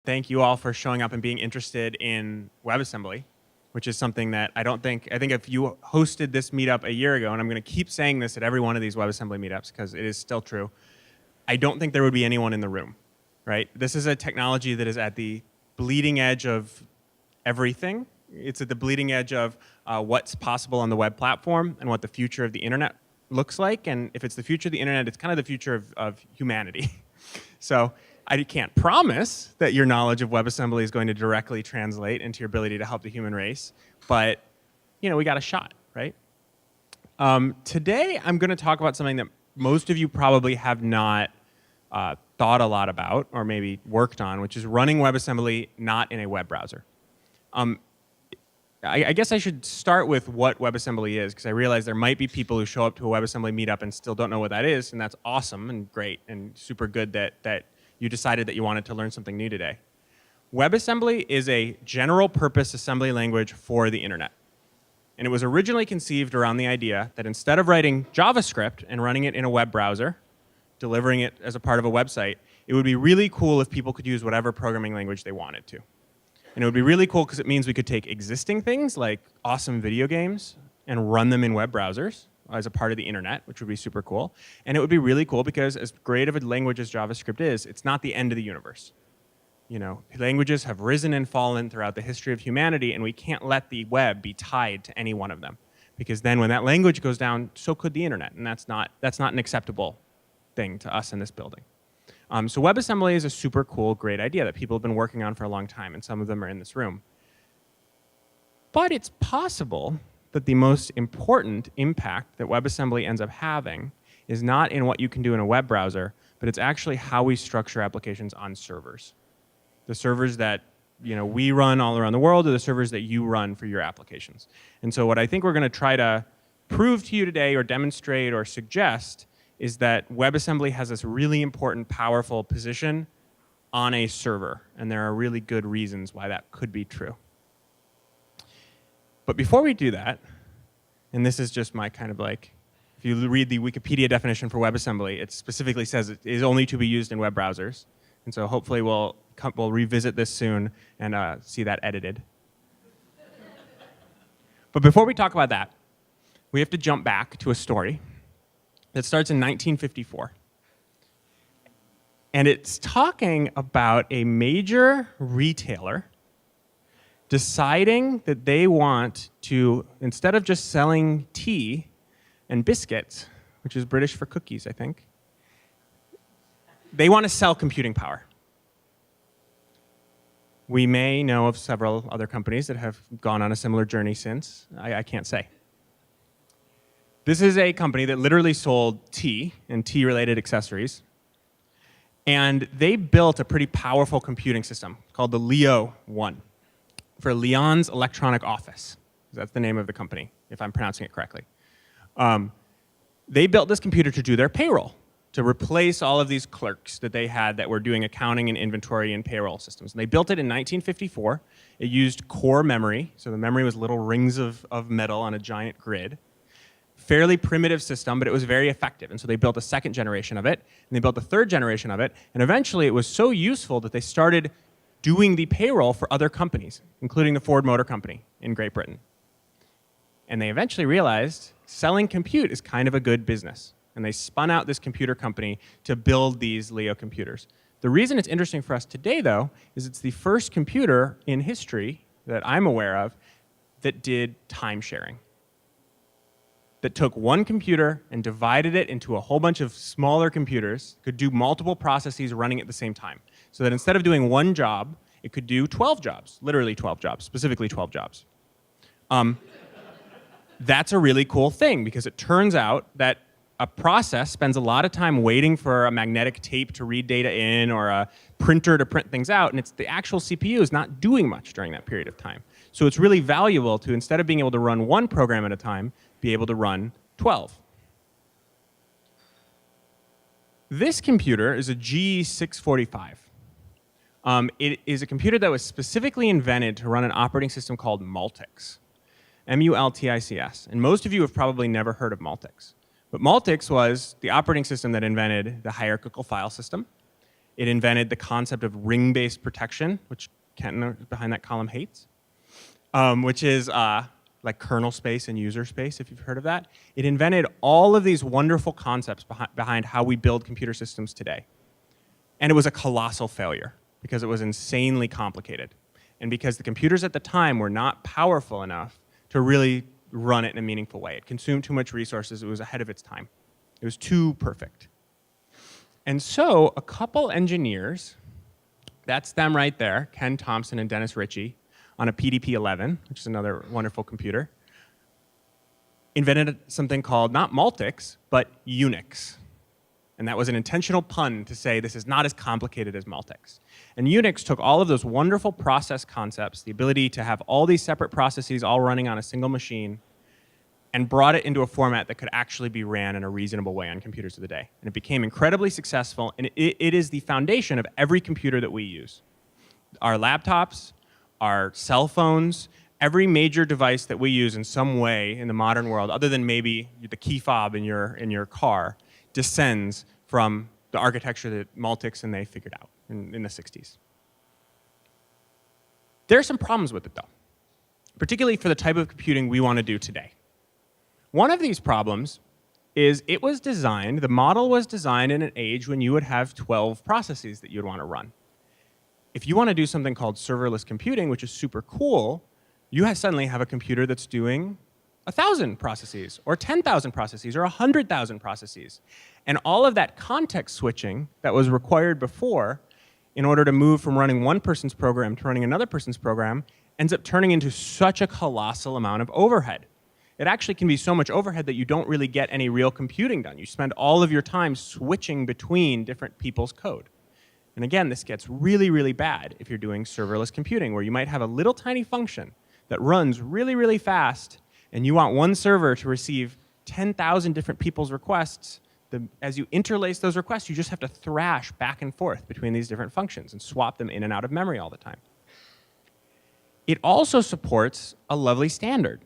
thank you all for showing up and being interested in WebAssembly, which is something that I think if you hosted this meetup a year ago, and I'm going to keep saying this at every one of these WebAssembly meetups because it is still true, I don't think there would be anyone in the room, right? This is a technology that is at the bleeding edge of everything. It's at the bleeding edge of what's possible on the web platform and what the future of the internet looks like. And if it's the future of the internet, it's kind of the future of humanity. So I can't promise that your knowledge of WebAssembly is going to directly translate into your ability to help the human race, but we got a shot, right? Today, I'm going to talk about something that most of you probably have not thought a lot about or maybe worked on, which is running WebAssembly not in a web browser. I guess I should start with what WebAssembly is, because I realize there might be people who show up to a WebAssembly meetup and still don't know what that is, and that's awesome and great and super good that you decided that you wanted to learn something new today. WebAssembly is a general purpose assembly language for the internet. And it was originally conceived around the idea that instead of writing JavaScript and running it in a web browser, delivering it as a part of a website, it would be really cool if people could use whatever programming language they wanted to. And it would be really cool because it means we could take existing things like awesome video games and run them in web browsers as a part of the internet, which would be super cool. And it would be really cool because as great of a language as JavaScript is, it's not the end of the universe. Languages have risen and fallen throughout the history of humanity, and we can't let the web be tied to any one of them. Because then when that language goes down, so could the internet. And that's not an acceptable thing to us in this building. So WebAssembly is a super cool, great idea that people have been working on for a long time, and some of them are in this room. But it's possible that the most important impact that WebAssembly ends up having is not in what you can do in a web browser, but it's actually how we structure applications on servers. The servers that we run all around the world are the servers that you run for your applications. And so what I think we're going to try to prove to you today or demonstrate or suggest is that WebAssembly has this really important, powerful position on a server. And there are really good reasons why that could be true. But before we do that, and this is just my kind of if you read the Wikipedia definition for WebAssembly, it specifically says it is only to be used in web browsers. And so hopefully we'll revisit this soon and see that edited. But before we talk about that, we have to jump back to a story that starts in 1954. And it's talking about a major retailer deciding that they want to, instead of just selling tea and biscuits, which is British for cookies, I think, they want to sell computing power. We may know of several other companies that have gone on a similar journey since. I can't say. This is a company that literally sold tea and tea-related accessories. And they built a pretty powerful computing system called the Leo 1 for Leon's Electronic Office. That's the name of the company, if I'm pronouncing it correctly. They built this computer to do their payroll, to replace all of these clerks that they had that were doing accounting and inventory and payroll systems. And they built it in 1954. It used core memory, so the memory was little rings of metal on a giant grid. Fairly primitive system, but it was very effective. And so they built a second generation of it, and they built a third generation of it, and eventually it was so useful that they started doing the payroll for other companies, including the Ford Motor Company in Great Britain. And they eventually realized selling compute is kind of a good business. And they spun out this computer company to build these Leo computers. The reason it's interesting for us today, though, is it's the first computer in history that I'm aware of that did time sharing. That took one computer and divided it into a whole bunch of smaller computers, could do multiple processes running at the same time. So that instead of doing one job, it could do 12 jobs, literally 12 jobs, specifically 12 jobs. That's a really cool thing because it turns out that a process spends a lot of time waiting for a magnetic tape to read data in or a printer to print things out, and the actual CPU is not doing much during that period of time. So it's really valuable to, instead of being able to run one program at a time, be able to run 12. This computer is a G645. It is a computer that was specifically invented to run an operating system called Multics, M-U-L-T-I-C-S. And most of you have probably never heard of Multics. But Multics was the operating system that invented the hierarchical file system. It invented the concept of ring-based protection, which Kenton behind that column hates, which is like kernel space and user space, if you've heard of that. It invented all of these wonderful concepts behind how we build computer systems today. And it was a colossal failure because it was insanely complicated. And because the computers at the time were not powerful enough to really run it in a meaningful way. It consumed too much resources. It was ahead of its time. It was too perfect. And so a couple engineers, that's them right there, Ken Thompson and Dennis Ritchie, on a PDP-11, which is another wonderful computer, invented something called not Multics, but Unix. And that was an intentional pun to say this is not as complicated as Multics. And Unix took all of those wonderful process concepts, the ability to have all these separate processes all running on a single machine, and brought it into a format that could actually be ran in a reasonable way on computers of the day. And it became incredibly successful, and it is the foundation of every computer that we use. Our laptops, our cell phones, every major device that we use in some way in the modern world, other than maybe the key fob in your car, descends from the architecture that Multics and they figured out in the 60s. There are some problems with it, though, particularly for the type of computing we want to do today. One of these problems is the model was designed in an age when you would have 12 processes that you'd want to run. If you want to do something called serverless computing, which is super cool, you suddenly have a computer that's doing 1,000 processes, or 10,000 processes, or 100,000 processes. And all of that context switching that was required before in order to move from running one person's program to running another person's program ends up turning into such a colossal amount of overhead. It actually can be so much overhead that you don't really get any real computing done. You spend all of your time switching between different people's code. And again, this gets really, really bad if you're doing serverless computing, where you might have a little tiny function that runs really, really fast, and you want one server to receive 10,000 different people's requests. As you interlace those requests, you just have to thrash back and forth between these different functions and swap them in and out of memory all the time. It also supports a lovely standard,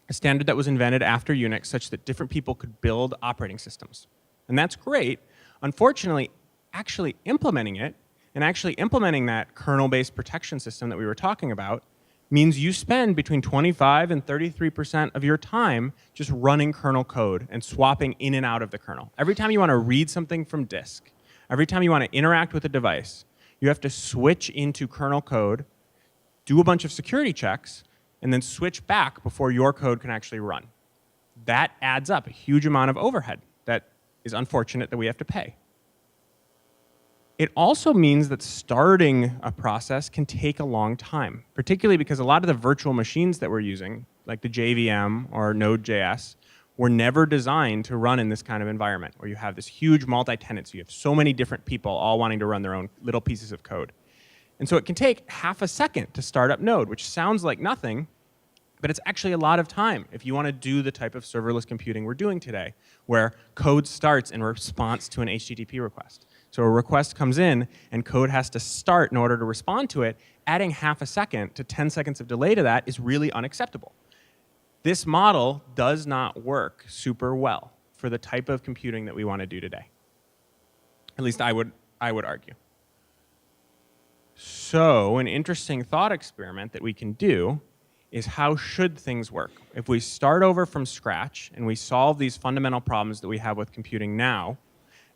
a standard that was invented after Unix such that different people could build operating systems. And that's great. Unfortunately, actually implementing it, and actually implementing that kernel-based protection system that we were talking about, means you spend between 25 and 33% of your time just running kernel code and swapping in and out of the kernel. Every time you want to read something from disk, every time you want to interact with a device, you have to switch into kernel code, do a bunch of security checks, and then switch back before your code can actually run. That adds up a huge amount of overhead that is unfortunate that we have to pay. It also means that starting a process can take a long time, particularly because a lot of the virtual machines that we're using, like the JVM or Node.js, were never designed to run in this kind of environment where you have this huge multi-tenancy. You have so many different people all wanting to run their own little pieces of code. And so it can take half a second to start up Node, which sounds like nothing, but it's actually a lot of time if you want to do the type of serverless computing we're doing today, where code starts in response to an HTTP request. So a request comes in, and code has to start in order to respond to it. Adding half a second to 10 seconds of delay to that is really unacceptable. This model does not work super well for the type of computing that we want to do today. At least I would argue. So an interesting thought experiment that we can do is how should things work? If we start over from scratch and we solve these fundamental problems that we have with computing now,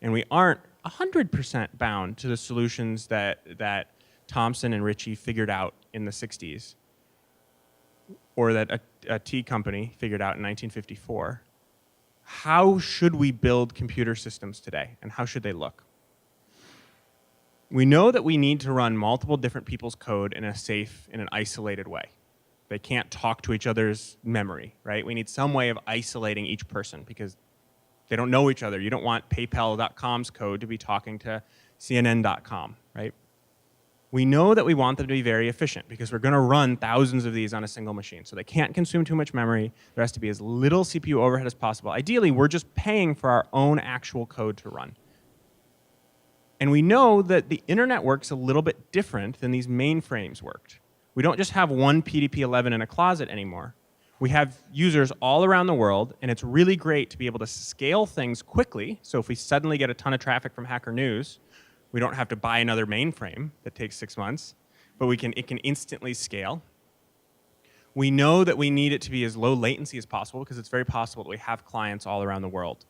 and we aren't 100% bound to the solutions that Thompson and Ritchie figured out in the 60s, or that a tea company figured out in 1954, how should we build computer systems today, and how should they look? We know that we need to run multiple different people's code in a safe, in an isolated way. They can't talk to each other's memory, right? We need some way of isolating each person because they don't know each other. You don't want PayPal.com's code to be talking to CNN.com, right? We know that we want them to be very efficient because we're going to run thousands of these on a single machine. So they can't consume too much memory. There has to be as little CPU overhead as possible. Ideally, we're just paying for our own actual code to run. And we know that the internet works a little bit different than these mainframes worked. We don't just have one PDP-11 in a closet anymore. We have users all around the world, and it's really great to be able to scale things quickly. So if we suddenly get a ton of traffic from Hacker News, We don't have to buy another mainframe that takes 6 months, but it can instantly scale. We know that we need it to be as low latency as possible because it's very possible that we have clients all around the world.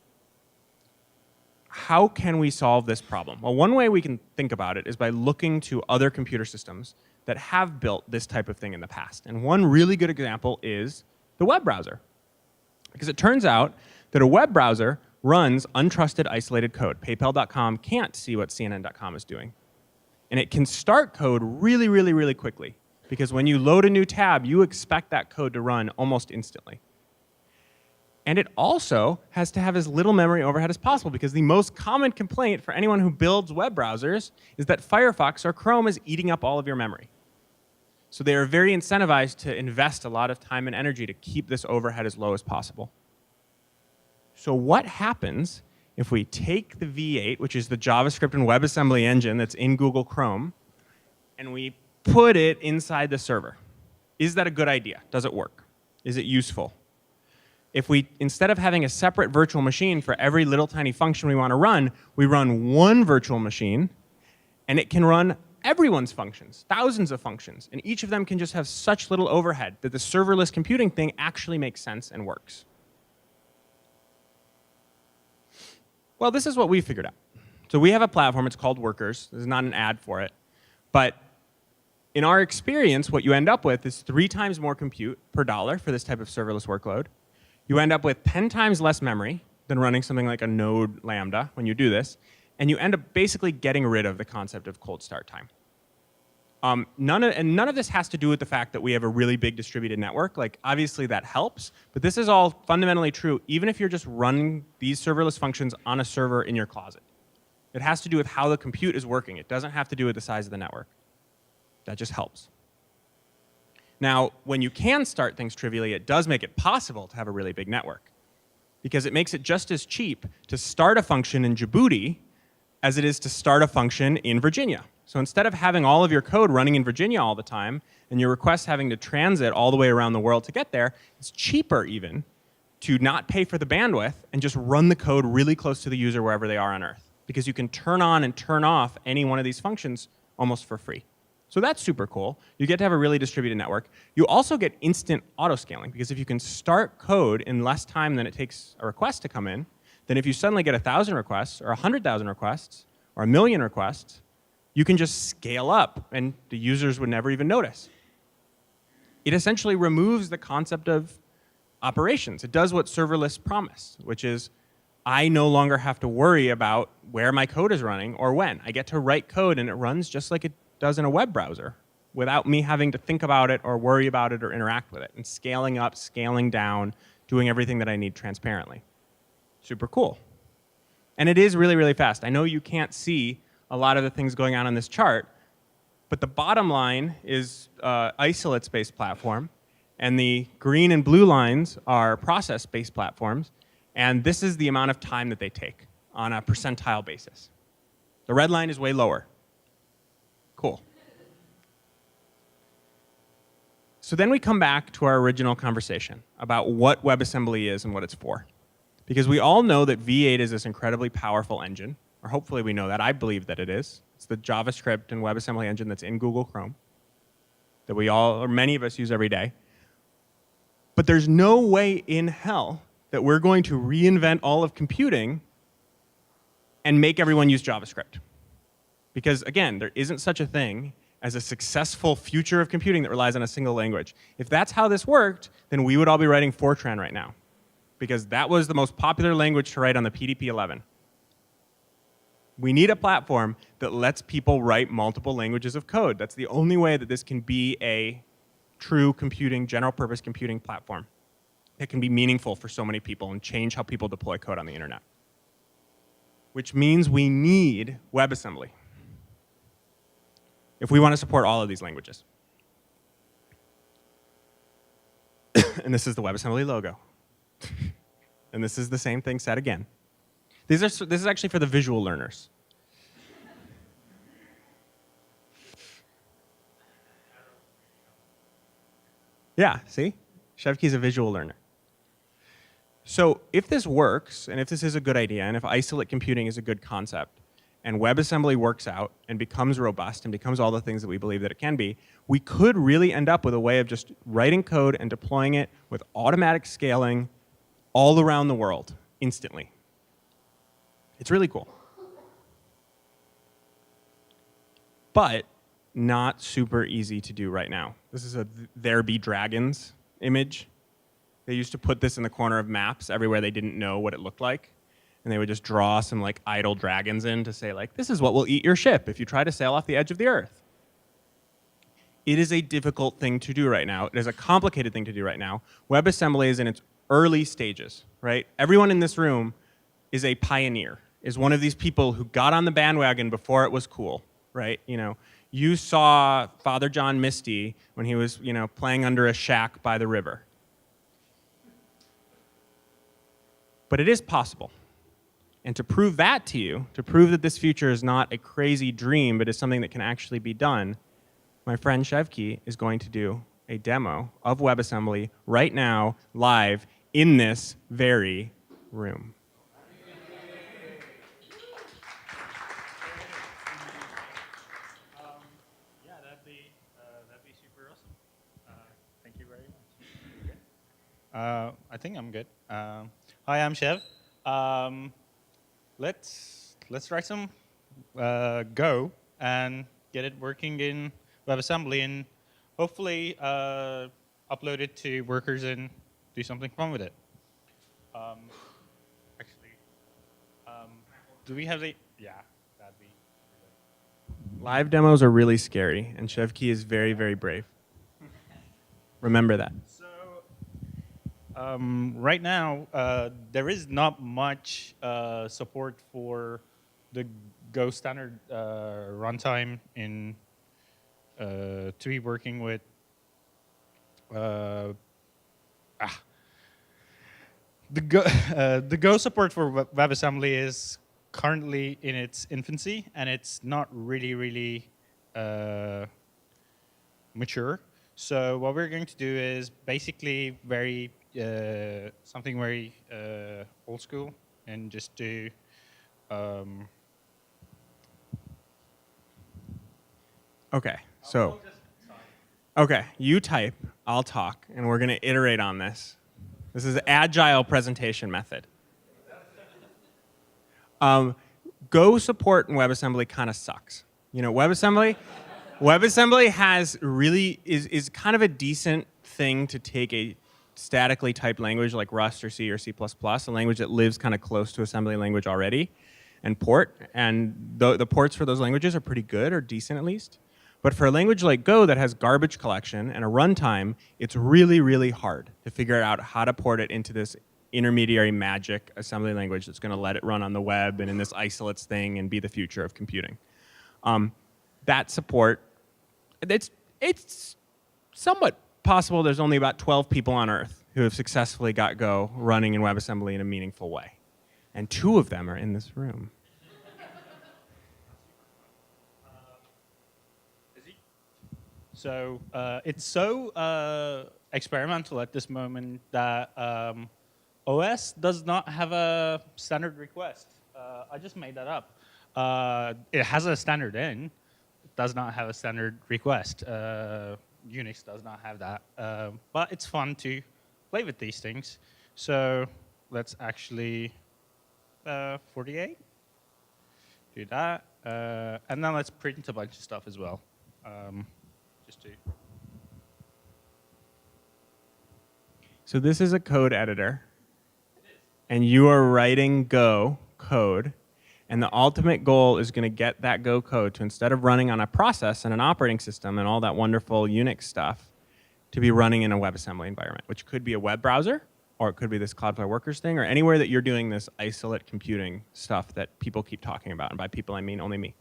How can we solve this problem? Well, one way we can think about it is by looking to other computer systems that have built this type of thing in the past. And one really good example is the web browser. Because it turns out that a web browser runs untrusted, isolated code. PayPal.com can't see what CNN.com is doing. And it can start code really, really, really quickly. Because when you load a new tab, you expect that code to run almost instantly. And it also has to have as little memory overhead as possible, because the most common complaint for anyone who builds web browsers is that Firefox or Chrome is eating up all of your memory. So they are very incentivized to invest a lot of time and energy to keep this overhead as low as possible. So what happens if we take the V8, which is the JavaScript and WebAssembly engine that's in Google Chrome, and we put it inside the server? Is that a good idea? Does it work? Is it useful? If we, instead of having a separate virtual machine for every little tiny function we want to run, we run one virtual machine, and it can run everyone's functions, thousands of functions, and each of them can just have such little overhead that the serverless computing thing actually makes sense and works. Well, this is what we figured out. So we have a platform, it's called Workers. This is not an ad for it. But in our experience, what you end up with is 3 times more compute per dollar for this type of serverless workload. You end up with 10 times less memory than running something like a node Lambda when you do this. And you end up basically getting rid of the concept of cold start time. None of this has to do with the fact that we have a really big distributed network. Like, obviously that helps, but this is all fundamentally true even if you're just running these serverless functions on a server in your closet. It has to do with how the compute is working. It doesn't have to do with the size of the network. That just helps. Now, when you can start things trivially, it does make it possible to have a really big network, because it makes it just as cheap to start a function in Djibouti as it is to start a function in Virginia. So instead of having all of your code running in Virginia all the time, and your requests having to transit all the way around the world to get there, it's cheaper even to not pay for the bandwidth and just run the code really close to the user wherever they are on Earth, because you can turn on and turn off any one of these functions almost for free. So that's super cool. You get to have a really distributed network. You also get instant auto-scaling, because if you can start code in less time than it takes a request to come in, then if you suddenly get 1,000 requests, or 100,000 requests, or 1,000,000 requests, you can just scale up, and the users would never even notice. It essentially removes the concept of operations. It does what serverless promised, which is I no longer have to worry about where my code is running or when. I get to write code, and it runs just like it does in a web browser without me having to think about it or worry about it or interact with it, and scaling up, scaling down, doing everything that I need transparently. Super cool. And it is really, really fast. I know you can't see a lot of the things going on this chart, but the bottom line is isolates-based platform, and the green and blue lines are process-based platforms, and this is the amount of time that they take on a percentile basis. The red line is way lower. Cool. So then we come back to our original conversation about what WebAssembly is and what it's for. Because we all know that V8 is this incredibly powerful engine, or hopefully we know that. I believe that it is. It's the JavaScript and WebAssembly engine that's in Google Chrome that we all, or many of us, use every day. But there's no way in hell that we're going to reinvent all of computing and make everyone use JavaScript. Because, again, there isn't such a thing as a successful future of computing that relies on a single language. If that's how this worked, then we would all be writing Fortran right now, because that was the most popular language to write on the PDP-11. We need a platform that lets people write multiple languages of code. That's the only way that this can be a true computing, general-purpose computing platform that can be meaningful for so many people and change how people deploy code on the internet. Which means we need WebAssembly if we want to support all of these languages. And this is the WebAssembly logo. And this is the same thing said again. This is actually for the visual learners. Yeah, see? Shevki's a visual learner. So if this works, and if this is a good idea, and if isolate computing is a good concept, and WebAssembly works out and becomes robust and becomes all the things that we believe that it can be, we could really end up with a way of just writing code and deploying it with automatic scaling all around the world instantly. It's really cool. But not super easy to do right now. This is a "there be dragons" image. They used to put this in the corner of maps everywhere they didn't know what it looked like. And they would just draw some like idle dragons in to say like, this is what will eat your ship if you try to sail off the edge of the earth. It is a difficult thing to do right now. It is a complicated thing to do right now. WebAssembly is in its early stages, right? Everyone in this room is a pioneer, is one of these people who got on the bandwagon before it was cool, right? You know, you saw Father John Misty when he was, you know, playing under a shack by the river. But it is possible. And to prove that to you, to prove that this future is not a crazy dream, but is something that can actually be done, my friend Shevki is going to do a demo of WebAssembly right now, live, in this very room. Yeah, that'd be super awesome. Thank you very much. I think I'm good. Hi, I'm Shev. Let's write some Go and get it working in WebAssembly and hopefully upload it to workers and do something fun with it. Do we have the? Yeah, that'd be. Live demos are really scary, and Shevki is very, very brave. Remember that. So right now, there is not much support for the Go standard runtime in to be working with. The Go support for WebAssembly is currently in its infancy, and it's not really mature. So what we're going to do is basically something very old school, and just do Okay, so okay, you type, I'll talk, and we're going to iterate on this. This is Agile presentation method. Go support in WebAssembly kind of sucks. You know, WebAssembly has really is kind of a decent thing to take a statically typed language like Rust or C or C++, a language that lives kind of close to assembly language already, and port. And the ports for those languages are pretty good, or decent at least. But for a language like Go that has garbage collection and a runtime, it's really, really hard to figure out how to port it into this intermediary magic assembly language that's going to let it run on the web and in this isolates thing and be the future of computing. That support, it's somewhat possible there's only about 12 people on Earth who have successfully got Go running in WebAssembly in a meaningful way. And 2 of them are in this room. So it's so experimental at this moment that OS does not have a standard request. I just made that up. It has a standard in. It does not have a standard request. Unix does not have that. But it's fun to play with these things. So let's actually 48. Do that. And then let's print a bunch of stuff as well. Just to. So this is a code editor. And you are writing Go code. And the ultimate goal is going to get that Go code to, instead of running on a process and an operating system and all that wonderful Unix stuff, to be running in a WebAssembly environment, which could be a web browser, or it could be this Cloudflare Workers thing, or anywhere that you're doing this isolate computing stuff that people keep talking about. And by people, I mean only me.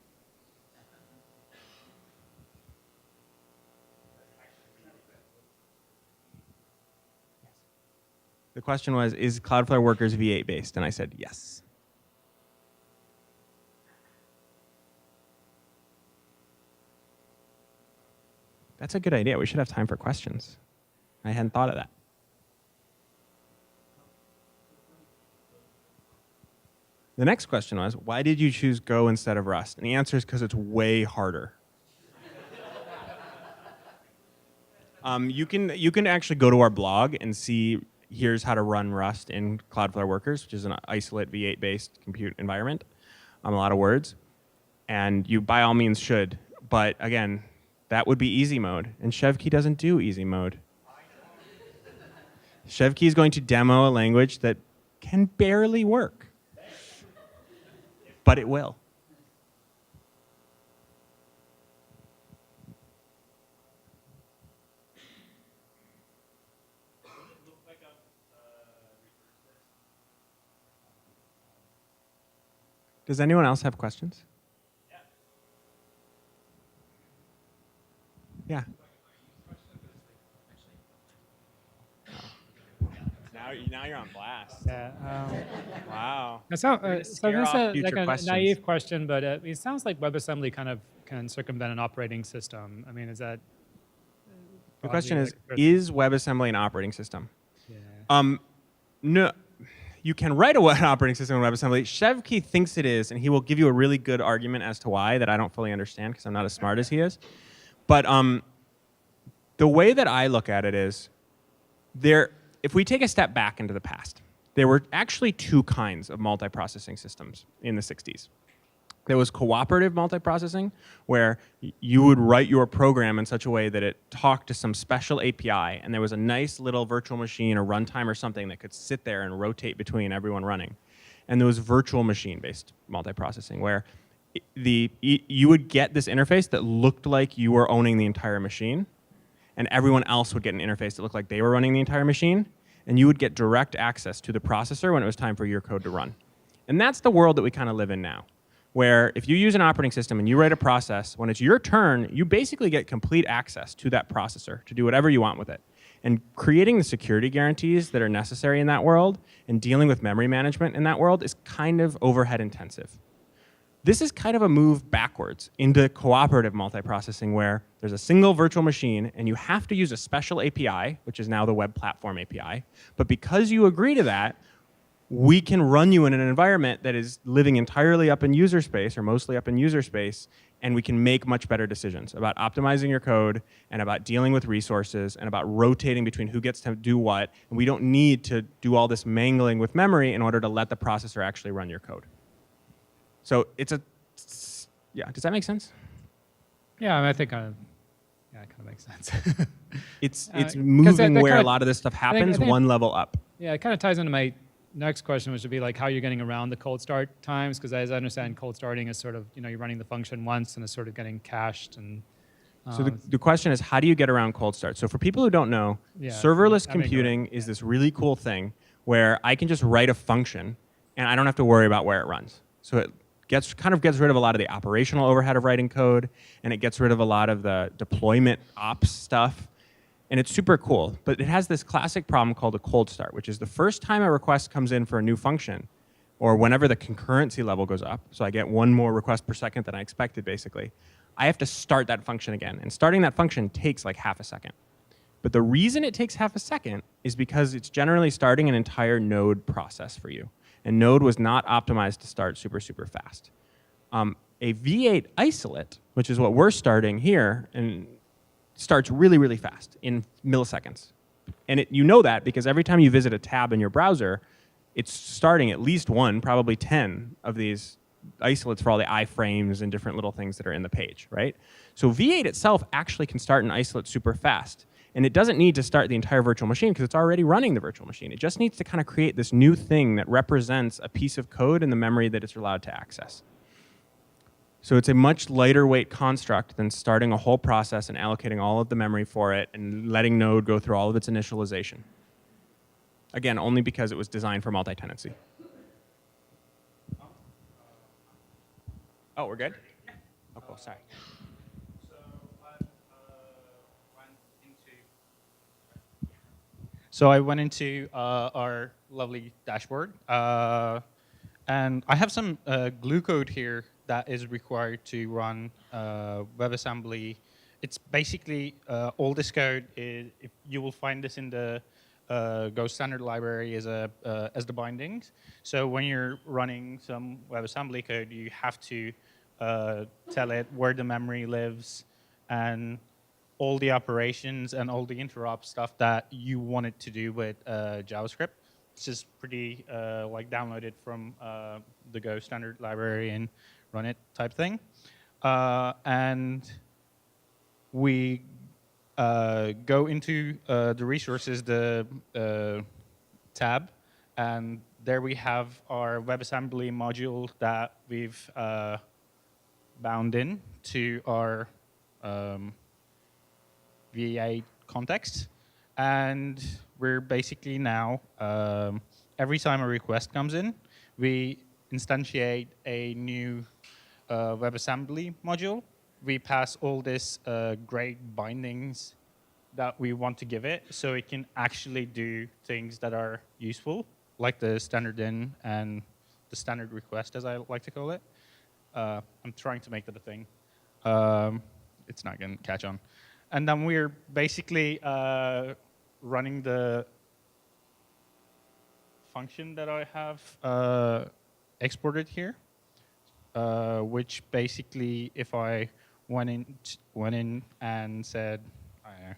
The question was, is Cloudflare Workers V8 based? And I said yes. That's a good idea. We should have time for questions. I hadn't thought of that. The next question was, why did you choose Go instead of Rust? And the answer is because it's way harder. You can actually go to our blog and see here's how to run Rust in Cloudflare Workers, which is an isolate V8-based compute environment. A lot of words. And you by all means should. But again, that would be easy mode. And Chevkey doesn't do easy mode. Chevkey is going to demo a language that can barely work. But it will. Does anyone else have questions? Yeah. Now you're on blast. Yeah. Wow. So scare this off is future like a questions. naive question, but it sounds like WebAssembly kind of can circumvent an operating system. I mean, is that? The question is broadly WebAssembly an operating system? Yeah. No. You can write an operating system in WebAssembly. Chevkey thinks it is, and he will give you a really good argument as to why that I don't fully understand because I'm not as smart as he is. But the way that I look at it is, if we take a step back into the past, there were actually two kinds of multiprocessing systems in the 60s. There was cooperative multiprocessing, where you would write your program in such a way that it talked to some special API, and there was a nice little virtual machine or runtime or something that could sit there and rotate between everyone running. And there was virtual machine-based multiprocessing, where you would get this interface that looked like you were owning the entire machine, and everyone else would get an interface that looked like they were running the entire machine, and you would get direct access to the processor when it was time for your code to run. And that's the world that we kind of live in now, where if you use an operating system and you write a process, when it's your turn, you basically get complete access to that processor to do whatever you want with it. And creating the security guarantees that are necessary in that world and dealing with memory management in that world is kind of overhead intensive. This is kind of a move backwards into cooperative multiprocessing, where there's a single virtual machine and you have to use a special API, which is now the Web Platform API. But because you agree to that, we can run you in an environment that is living entirely up in user space, or mostly up in user space, and we can make much better decisions about optimizing your code and about dealing with resources and about rotating between who gets to do what. And we don't need to do all this mangling with memory in order to let the processor actually run your code. So yeah, does that make sense? Yeah, I mean, I think yeah, it kind of makes sense. It's moving that where kind a of- lot of this stuff happens I think one level up. Yeah, it kind of ties into my next question, which would be like how you're getting around the cold start times, because as I understand, cold starting is sort of, you're running the function once and it's sort of getting cached. And So the question is, how do you get around cold start? So for people who don't know, Yeah, serverless I mean, computing is this really cool thing where I can just write a function and I don't have to worry about where it runs. So it kind of gets rid of a lot of the operational overhead of writing code, and it gets rid of a lot of the deployment ops stuff. And it's super cool, but it has this classic problem called a cold start, which is the first time a request comes in for a new function, or whenever the concurrency level goes up, so I get one more request per second than I expected, basically, I have to start that function again. And starting that function takes like half a second. But the reason it takes half a second is because it's generally starting an entire node process for you. And Node was not optimized to start super, super fast. A V8 isolate, which is what we're starting here, and starts really, really fast in milliseconds. And you know that because every time you visit a tab in your browser, it's starting at least one, probably 10 of these isolates for all the iframes and different little things that are in the page, right? So V8 itself actually can start an isolate super fast. And it doesn't need to start the entire virtual machine because it's already running the virtual machine. It just needs to kind of create this new thing that represents a piece of code in the memory that it's allowed to access. So it's a much lighter weight construct than starting a whole process and allocating all of the memory for it and letting Node go through all of its initialization. Again, only because it was designed for multi-tenancy. Oh, we're good? Oh, cool, sorry. So I went into our lovely dashboard, and I have some glue code here that is required to run WebAssembly. It's basically all this code is. If you will find this in the Go standard library as the bindings. So when you're running some WebAssembly code, you have to tell it where the memory lives and all the operations and all the interrupt stuff that you want it to do with JavaScript. It's just pretty like downloaded from the Go standard library and run it type thing. And we go into the resources, the tab, and there we have our WebAssembly module that we've bound in to our V8 context. And we're basically now, every time a request comes in, we instantiate a new WebAssembly module. We pass all this great bindings that we want to give it so it can actually do things that are useful, like the standard in and the standard request, as I like to call it. I'm trying to make that a thing. It's not going to catch on. And then we're basically running the function that I have exported here, which basically, if I went in and said, I don't know,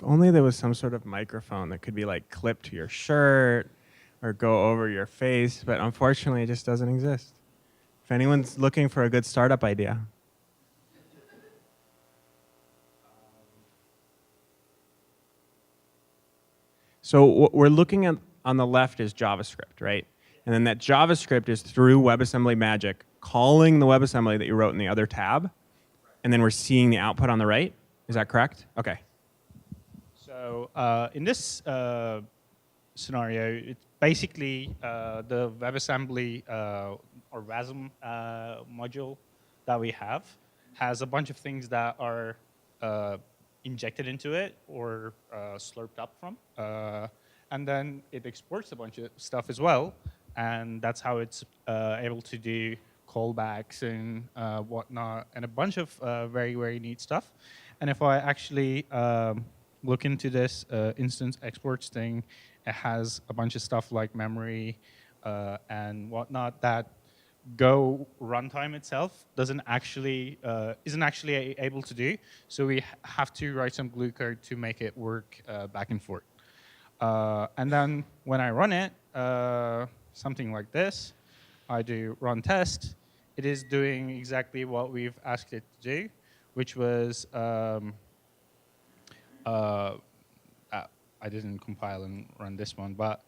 If only there was some sort of microphone that could be like clipped to your shirt or go over your face, but unfortunately it just doesn't exist. If anyone's looking for a good startup idea. So what we're looking at on the left is JavaScript, right? And then that JavaScript is through WebAssembly magic calling the WebAssembly that you wrote in the other tab, and then we're seeing the output on the right. Is that correct? Okay. So in this scenario, it's basically the WebAssembly or WASM module that we have has a bunch of things that are injected into it or slurped up from. And then it exports a bunch of stuff as well. And that's how it's able to do callbacks and whatnot, and a bunch of very, very neat stuff. And if I actually look into this instance exports thing, it has a bunch of stuff like memory and whatnot that Go runtime itself isn't actually able to do. So we have to write some glue code to make it work back and forth. And then when I run it, something like this, I do run test. It is doing exactly what we've asked it to do, which was I didn't compile and run this one, but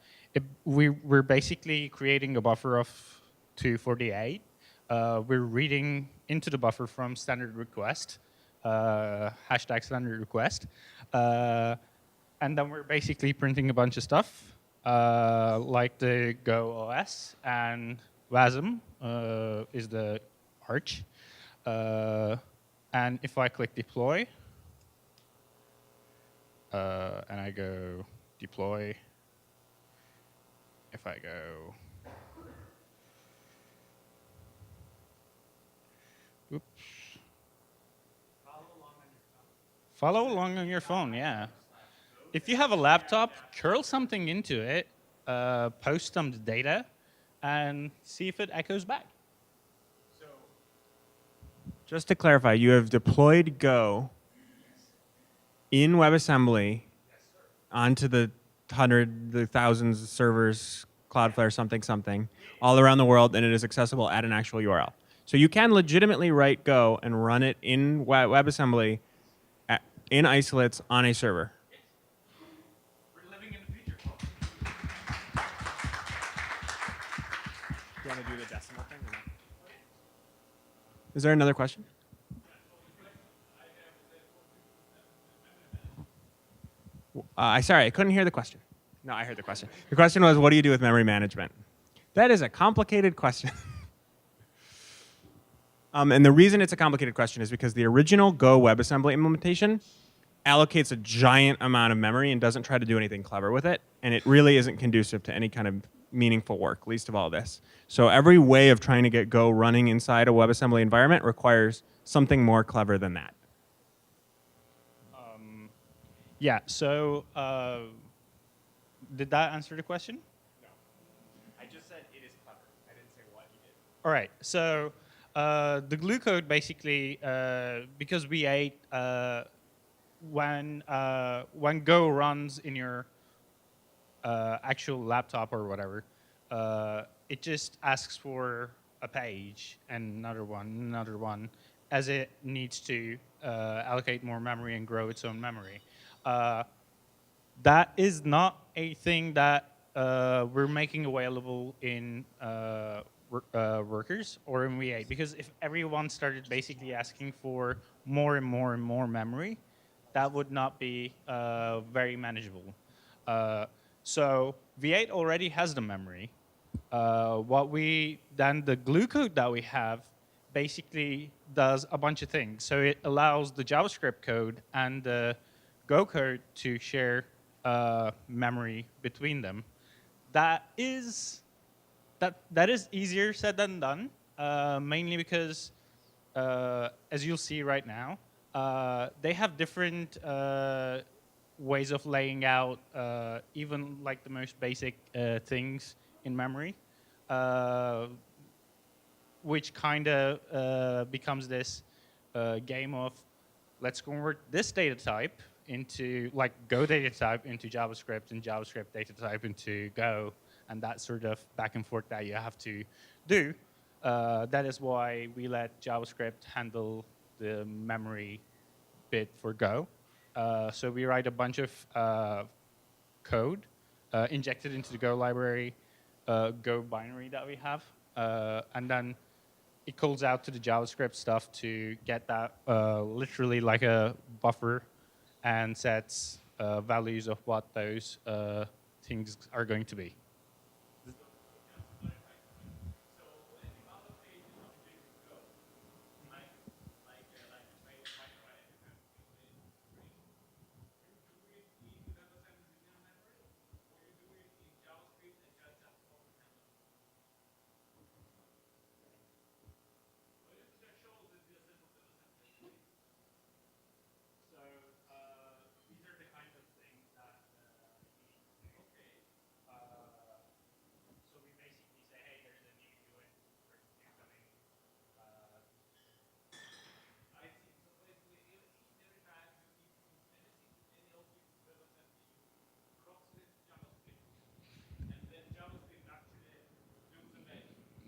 we're basically creating a buffer of 248. We're reading into the buffer from standard request, hashtag standard request, and then we're basically printing a bunch of stuff, like the Go OS, and WASM is the arch. And if I click deploy, and I go deploy, if I go, oops. Follow along on your phone, yeah. If you have a laptop, curl something into it, post some data, and see if it echoes back. Just to clarify, you have deployed Go in WebAssembly onto the thousands of servers, Cloudflare, something, all around the world, and it is accessible at an actual URL. So you can legitimately write Go and run it in WebAssembly in isolates on a server. We're living in the future. You want to do the decimal thing? Or not? Is there another question? Sorry, I couldn't hear the question. No, I heard the question. The question was, what do you do with memory management? That is a complicated question. And the reason it's a complicated question is because the original Go WebAssembly implementation allocates a giant amount of memory and doesn't try to do anything clever with it. And it really isn't conducive to any kind of meaningful work, least of all this. So every way of trying to get Go running inside a WebAssembly environment requires something more clever than that? Yeah, so did that answer the question? I just said it is clever. I didn't say what you did. All right, so the glue code basically, because V8, when Go runs in your actual laptop or whatever, it just asks for a page and another one, as it needs to allocate more memory and grow its own memory. That is not a thing that we're making available in workers or in V8, because if everyone started basically asking for more and more and more memory, that would not be very manageable. So V8 already has the memory. The glue code that we have basically does a bunch of things. So it allows the JavaScript code and the Go code to share memory between them. That is easier said than done, mainly because, as you'll see right now, they have different ways of laying out even like the most basic things in memory, which kind of becomes this game of let's convert this data type into like Go data type into JavaScript and JavaScript data type into Go, and that sort of back and forth that you have to do. That is why we let JavaScript handle the memory bit for Go. So we write a bunch of code injected into the Go library, Go binary that we have, and then it calls out to the JavaScript stuff to get that literally like a buffer and sets values of what those things are going to be.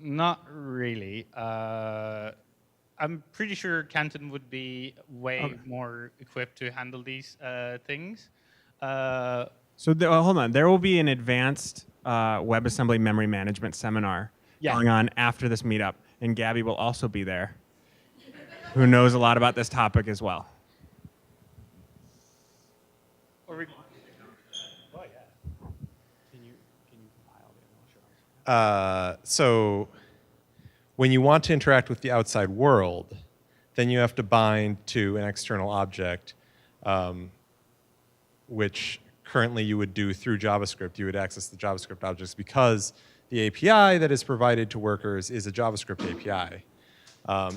Not really. I'm pretty sure Canton would be way more equipped to handle these things. So hold on. There will be an advanced WebAssembly memory management seminar going on after this meetup, and Gabby will also be there, who knows a lot about this topic as well. So when you want to interact with the outside world, then you have to bind to an external object, which currently you would do through JavaScript. You would access the JavaScript objects because the API that is provided to workers is a JavaScript API.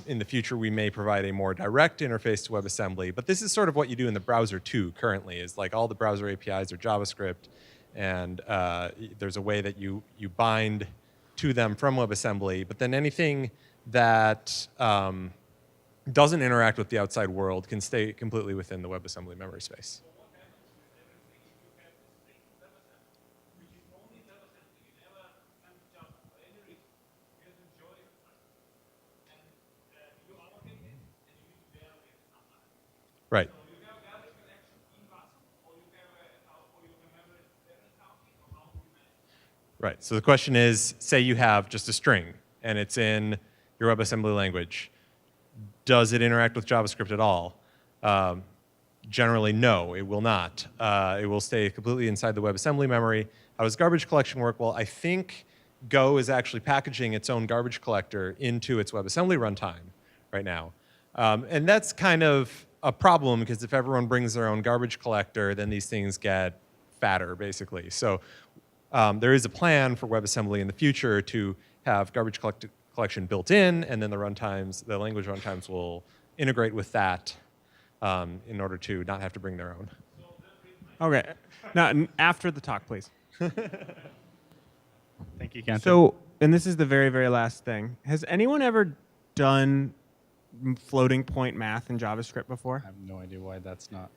In the future, we may provide a more direct interface to WebAssembly, but this is sort of what you do in the browser too currently, is like all the browser APIs are JavaScript, and there's a way that you bind to them from WebAssembly, but then anything that doesn't interact with the outside world can stay completely within the WebAssembly memory space. Right. Right. So the question is, say you have just a string and it's in your WebAssembly language. Does it interact with JavaScript at all? Generally, no, it will not. It will stay completely inside the WebAssembly memory. How does garbage collection work? Well, I think Go is actually packaging its own garbage collector into its WebAssembly runtime right now. And that's kind of a problem, because if everyone brings their own garbage collector, then these things get fatter, basically. So there is a plan for WebAssembly in the future to have garbage collection built in, and then the runtimes, the language runtimes will integrate with that in order to not have to bring their own. Okay. Now, after the talk, please. Thank you, Cantor. So, and this is the very, very last thing. Has anyone ever done floating point math in JavaScript before? I have no idea why that's not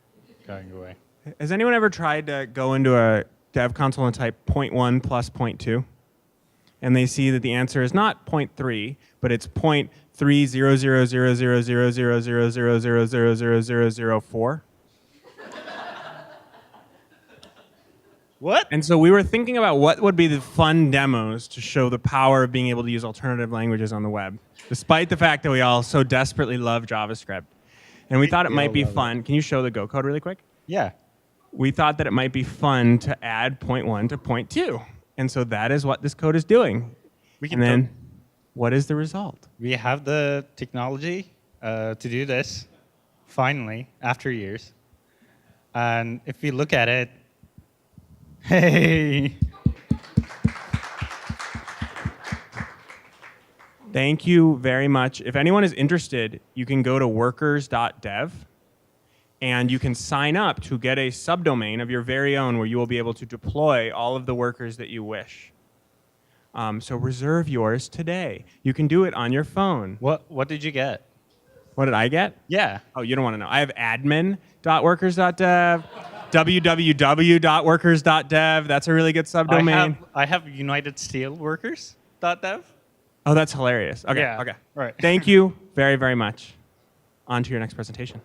going away. Has anyone ever tried to go into a dev console and type 0.1 plus 0.2? And they see that the answer is not 0.3, but it's 0.300000000000004. What? And so we were thinking about what would be the fun demos to show the power of being able to use alternative languages on the web, despite the fact that we all so desperately love JavaScript. And we thought it We might all be love it. fun. Can you show the Go code really quick? Yeah. We thought that it might be fun to add 0.1 to 0.2. And so that is what this code is doing. We And then what is the result? We have the technology to do this, finally, after years. And if we look at it, hey, Thank you very much. If anyone is interested, you can go to workers.dev and you can sign up to get a subdomain of your very own where you will be able to deploy all of the workers that you wish. So reserve yours today. You can do it on your phone. what did you get? What did I get? Yeah. Oh, you don't want to know. I have admin.workers.dev, www.workers.dev. That's a really good subdomain. I have United Steelworkers.dev. Oh, that's hilarious. Okay, Yeah, okay. right. Thank you very, very much. On to your next presentation.